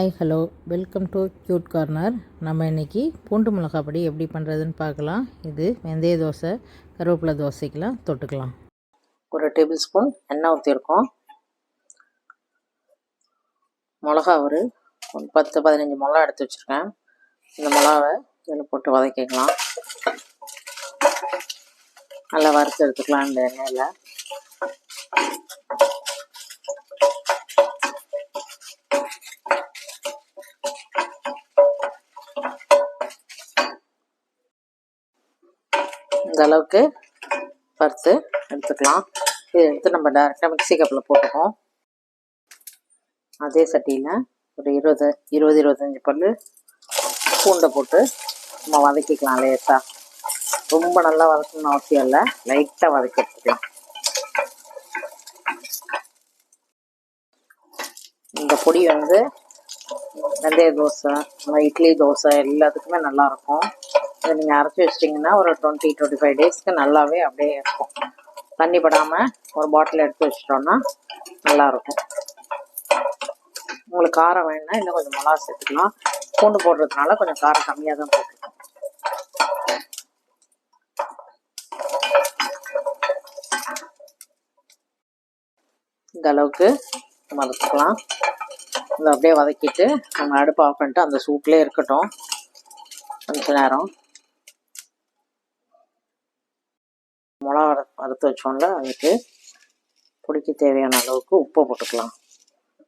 Hi hello welcome to cute corner. நம்ம இன்றைக்கி பூண்டு மிளகாய் பொடி எப்படி பண்ணுறதுன்னு பார்க்கலாம். இது வெந்தய தோசை, கருவேப்பிலை தோசைக்கெலாம் தொட்டுக்கலாம். ஒரு டேபிள் ஸ்பூன் எண்ணெய் ஊற்றிருக்கோம். மிளகா ஒரு 10-15 மிளகா எடுத்து வச்சுருக்கேன். இந்த மிளகாவை இதில் போட்டு வதக்கிக்கலாம். நல்லா வறுத்து எடுத்துக்கலாம் இந்த எண்ணெயில். இந்த அளவுக்கு வறுத்து எடுத்துக்கலாம். இதை எடுத்து நம்ம டேரெக்டாக மிக்ஸி கப்பில் போட்டுப்போம். அதே சட்டியில் ஒரு 20-25 பல் பூண்டை போட்டு நம்ம வதக்கிக்கலாம். லேட்டாக, ரொம்ப நல்லா வதக்கணும்னு அவசியம் இல்லை, லைட்டாக வதக்கி எடுத்துக்கலாம். இந்த பொடி வெந்தய தோசை, இட்லி தோசை எல்லாத்துக்குமே நல்லாயிருக்கும். இதை நீங்கள் அரைச்சி வச்சிட்டிங்கன்னா ஒரு 20-25 டேஸ்க்கு நல்லாவே அப்படியே இருக்கும். தண்ணி படாமல் ஒரு பாட்டில் எடுத்து வச்சிட்டோன்னா நல்லாயிருக்கும். உங்களுக்கு காரம் வேணுன்னா இன்னும் கொஞ்சம் மிளகா சேர்த்துக்கலாம். பூண்டு போடுறதுனால கொஞ்சம் காரம் கம்மியாக தான் போட்டுருக்கோம். இந்த அளவுக்கு வதக்கலாம். இதை அப்படியே வதக்கிட்டு நம்ம அடுப்பு ஆஃப் பண்ணிட்டு அந்த சூட்லேயே இருக்கட்டும் கொஞ்ச நேரம். மிளகா வறுத்து வச்சோம்ல, அதுக்கு பொடிக்கு தேவையான அளவுக்கு உப்பு போட்டுக்கலாம்.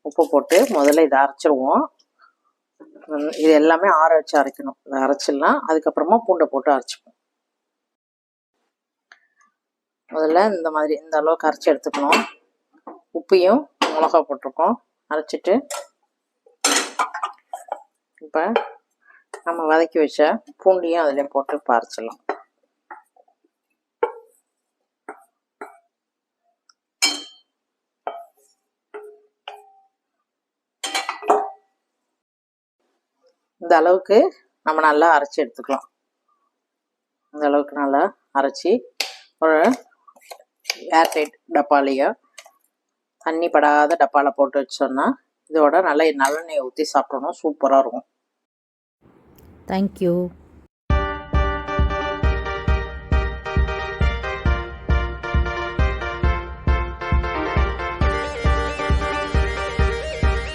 உப்பு போட்டு முதல்ல இதை அரைச்சிடுவோம். இது எல்லாமே ஆற வச்சு அரைக்கணும். இதை அரைச்சிடலாம், அதுக்கப்புறமா பூண்டை போட்டு அரைச்சிப்போம். முதல்ல இந்த அளவுக்கு அரைச்சி எடுத்துக்கணும். உப்பையும் மிளகா போட்டிருக்கோம், அரைச்சிட்டு இப்போ நம்ம வதக்கி வச்ச பூண்டையும் அதில் போட்டு அரைச்சிடலாம். இந்த அளவுக்கு நம்ம நல்லா அரைச்சி எடுத்துக்கலாம். இந்த அளவுக்கு நல்லா அரைச்சி ஒரு ஏர்டைட் டப்பாலையோ தண்ணி படாத டப்பாவில் போட்டு வச்சோன்னா இதோட நல்லெண்ணெயை ஊற்றி சாப்பிட்டோன்னா சூப்பராக இருக்கும். தேங்க்யூ.